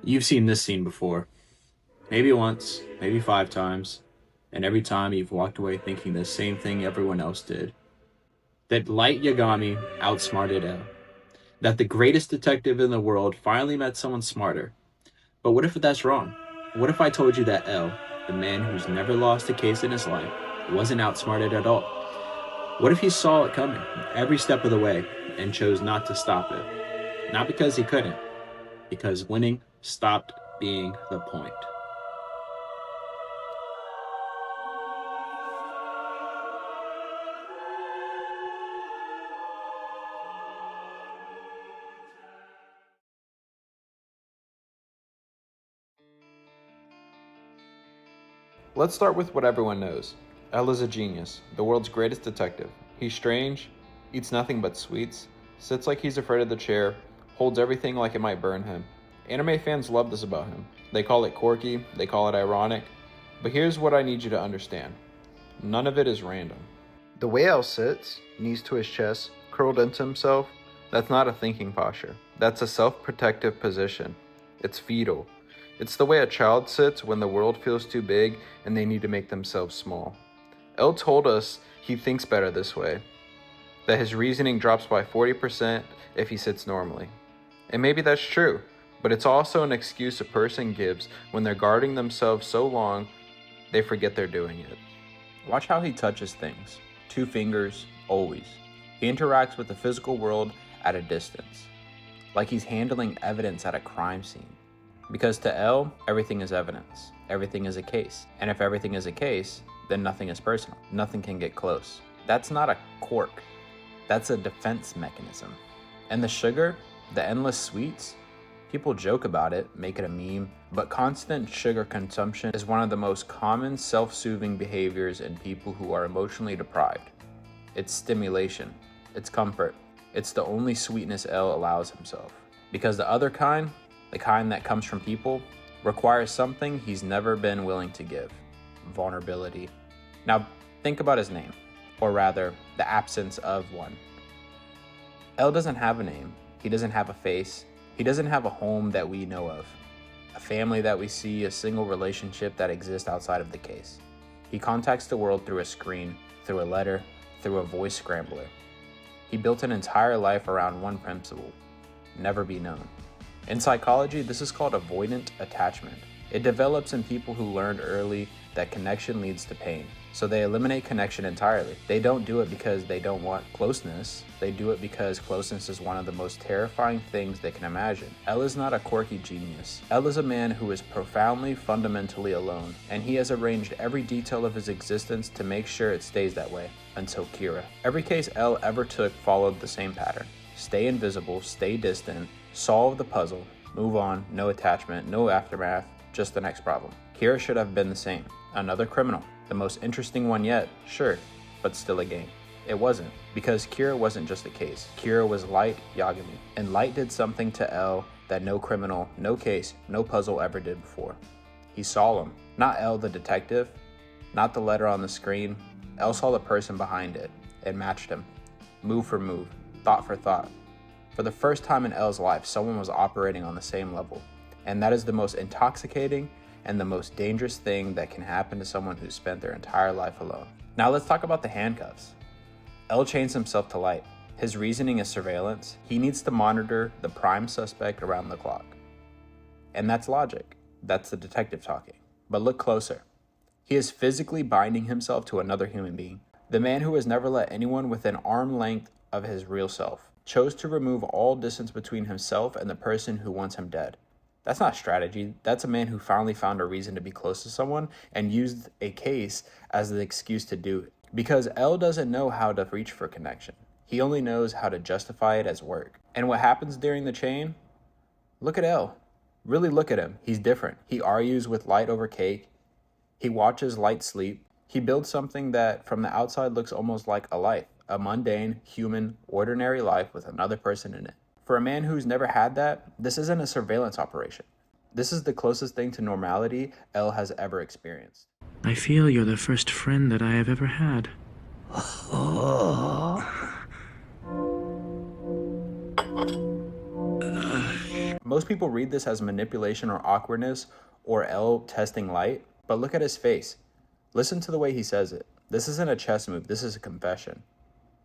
You've seen this scene before. Maybe once, maybe 5 times, and every time you've walked away thinking the same thing everyone else did. That Light Yagami outsmarted El. That the greatest detective in the world finally met someone smarter. But what if that's wrong? What if I told you that El, the man who's never lost a case in his life, wasn't outsmarted at all? What if he saw it coming every step of the way and chose not to stop it? Not because he couldn't, because winning stopped being the point. Let's start with what everyone knows. El is a genius, the world's greatest detective. He's strange, eats nothing but sweets, sits like he's afraid of the chair, holds everything like it might burn him. Anime fans love this about him. They call it quirky, they call it ironic, but here's what I need you to understand. None of it is random. The way El sits, knees to his chest, curled into himself, that's not a thinking posture. That's a self-protective position. It's fetal. It's the way a child sits when the world feels too big and they need to make themselves small. El told us he thinks better this way, that his reasoning drops by 40% if he sits normally. And maybe that's true, but it's also an excuse a person gives when they're guarding themselves so long they forget they're doing it. Watch how he touches things. 2 fingers, always. He interacts with the physical world at a distance, like he's handling evidence at a crime scene. Because to El, everything is evidence. Everything is a case. And if everything is a case, then nothing is personal. Nothing can get close. That's not a quirk. That's a defense mechanism. And the sugar, the endless sweets, people joke about it, make it a meme, but constant sugar consumption is one of the most common self-soothing behaviors in people who are emotionally deprived. It's stimulation. It's comfort. It's the only sweetness El allows himself. Because the other kind, the kind that comes from people, requires something he's never been willing to give: vulnerability. Now, think about his name, or rather, the absence of one. El doesn't have a name. He doesn't have a face. He doesn't have a home that we know of, a family that we see, a single relationship that exists outside of the case. He contacts the world through a screen, through a letter, through a voice scrambler. He built an entire life around one principle: never be known. In psychology, this is called avoidant attachment. It develops in people who learned early that connection leads to pain, so they eliminate connection entirely. They don't do it because they don't want closeness. They do it because closeness is one of the most terrifying things they can imagine. El is not a quirky genius. El is a man who is profoundly, fundamentally alone, and he has arranged every detail of his existence to make sure it stays that way, until Kira. Every case El ever took followed the same pattern: stay invisible, stay distant, solve the puzzle, move on, no attachment, no aftermath, just the next problem. Kira should have been the same. Another criminal. The most interesting one yet, sure, but still a game. It wasn't, because Kira wasn't just a case. Kira was Light Yagami, and Light did something to El that no criminal, no case, no puzzle ever did before. He saw him. Not El the detective, not the letter on the screen. El saw the person behind it. It matched him. Move for move, thought for thought. For the first time in El's life, someone was operating on the same level. And that is the most intoxicating and the most dangerous thing that can happen to someone who's spent their entire life alone. Now let's talk about the handcuffs. El chains himself to Light. His reasoning is surveillance. He needs to monitor the prime suspect around the clock. And that's logic. That's the detective talking. But look closer. He is physically binding himself to another human being. The man who has never let anyone within arm length of his real self chose to remove all distance between himself and the person who wants him dead. That's not strategy. That's a man who finally found a reason to be close to someone and used a case as the excuse to do it. Because El doesn't know how to reach for connection. He only knows how to justify it as work. And what happens during the chain? Look at El. Really look at him. He's different. He argues with Light over cake. He watches Light sleep. He builds something that from the outside looks almost like a life. A mundane, human, ordinary life with another person in it. For a man who's never had that, this isn't a surveillance operation. This is the closest thing to normality El has ever experienced. I feel you're the first friend that I have ever had. Most people read this as manipulation or awkwardness or L testing Light, but look at his face. Listen to the way he says it. This isn't a chess move, this is a confession.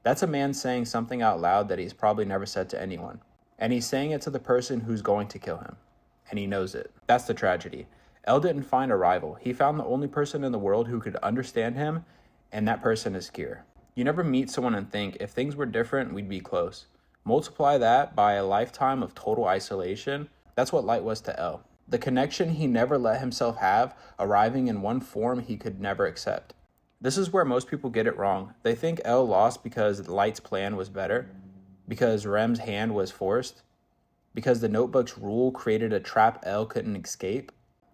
That's a man saying something out loud that he's probably never said to anyone. And he's saying it to the person who's going to kill him. And he knows it. That's the tragedy. L didn't find a rival. He found the only person in the world who could understand him, and that person is Kier. You never meet someone and think, if things were different, we'd be close. Multiply that by a lifetime of total isolation. That's what Light was to L. The connection he never let himself have, arriving in one form he could never accept. This is where most people get it wrong. They think L lost because Light's plan was better, because Rem's hand was forced, because the Notebook's rule created a trap L couldn't escape.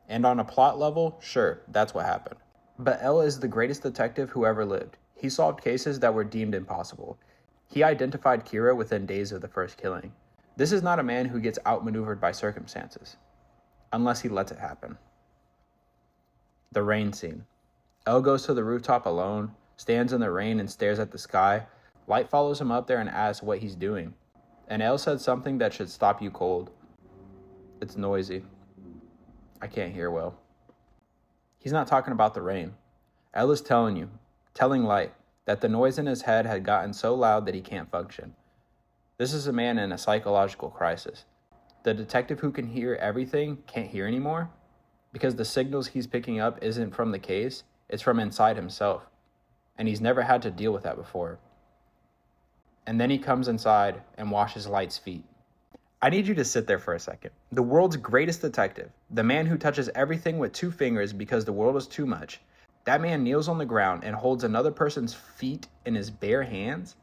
And on a plot level, sure, that's what happened. But L is the greatest detective who ever lived. He solved cases that were deemed impossible. He identified Kira within days of the first killing. This is not a man who gets outmaneuvered by circumstances, unless he lets it happen. The rain scene. L goes to the rooftop alone, stands in the rain and stares at the sky. Light follows him up there and asks what he's doing. And L said something that should stop you cold. It's noisy. I can't hear well. He's not talking about the rain. L is telling Light, that the noise in his head had gotten so loud that he can't function. This is a man in a psychological crisis. The detective who can hear everything can't hear anymore because the signals he's picking up isn't from the case, it's from inside himself. And he's never had to deal with that before. And then he comes inside and washes Light's feet. I need you to sit there for a second. The world's greatest detective, the man who touches everything with 2 fingers because the world is too much, that man kneels on the ground and holds another person's feet in his bare hands?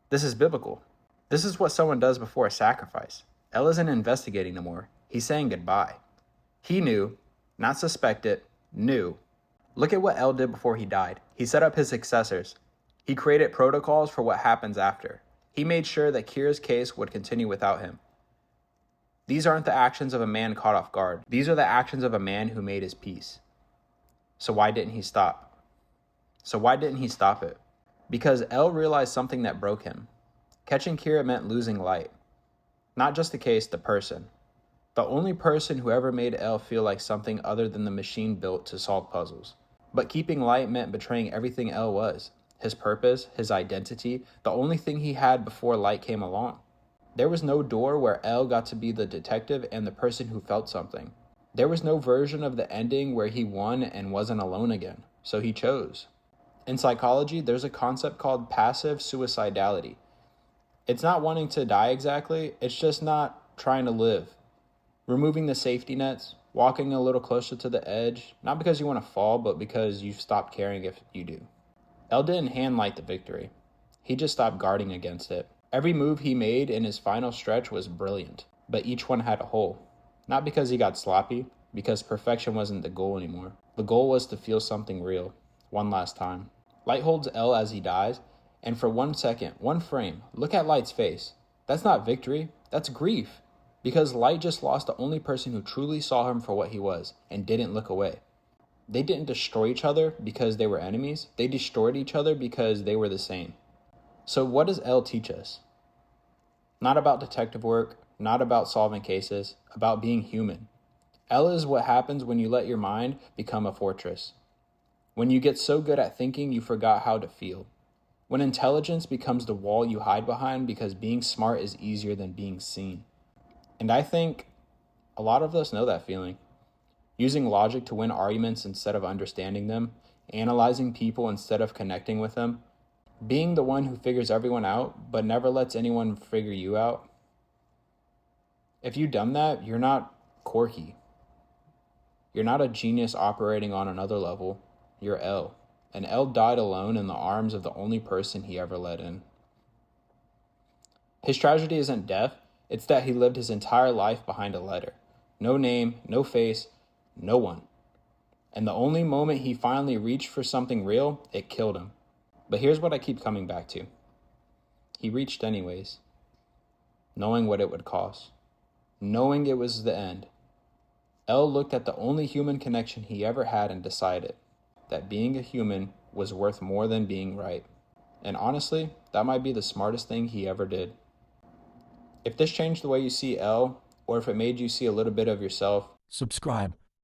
This is biblical. This is what someone does before a sacrifice. El isn't investigating no more. He's saying goodbye. He knew, not suspected, knew. Look at what El did before he died. He set up his successors. He created protocols for what happens after. He made sure that Kira's case would continue without him. These aren't the actions of a man caught off guard. These are the actions of a man who made his peace. So why didn't he stop? Because El realized something that broke him. Catching Kira meant losing Light. Not just the case, the person. The only person who ever made El feel like something other than the machine built to solve puzzles. But keeping Light meant betraying everything El was. His purpose, his identity, the only thing he had before Light came along. There was no door where El got to be the detective and the person who felt something. There was no version of the ending where he won and wasn't alone again, so he chose. In psychology, there's a concept called passive suicidality. It's not wanting to die exactly, it's just not trying to live. Removing the safety nets, walking a little closer to the edge, not because you want to fall, but because you've stopped caring if you do. El didn't hand Light the victory. He just stopped guarding against it. Every move he made in his final stretch was brilliant, but each one had a hole. Not because he got sloppy, because perfection wasn't the goal anymore. The goal was to feel something real, one last time. Light holds El as he dies, and for 1 second, 1 frame, look at Light's face. That's not victory, that's grief. Because Light just lost the only person who truly saw him for what he was, and didn't look away. They didn't destroy each other because they were enemies, they destroyed each other because they were the same. So what does El teach us? Not about detective work, not about solving cases, about being human. El is what happens when you let your mind become a fortress. When you get so good at thinking you forgot how to feel. When intelligence becomes the wall you hide behind because being smart is easier than being seen. And I think a lot of us know that feeling. Using logic to win arguments instead of understanding them, analyzing people instead of connecting with them, being the one who figures everyone out but never lets anyone figure you out. If you've done that, you're not quirky. You're not a genius operating on another level. You're El. And El died alone in the arms of the only person he ever let in. His tragedy isn't death, it's that he lived his entire life behind a letter. No name, no face, no one. And the only moment he finally reached for something real, it killed him. But here's what I keep coming back to. He reached anyways, knowing what it would cost. Knowing it was the end. El looked at the only human connection he ever had and decided that being a human was worth more than being right. And honestly, that might be the smartest thing he ever did. If this changed the way you see El, or if it made you see a little bit of yourself. Subscribe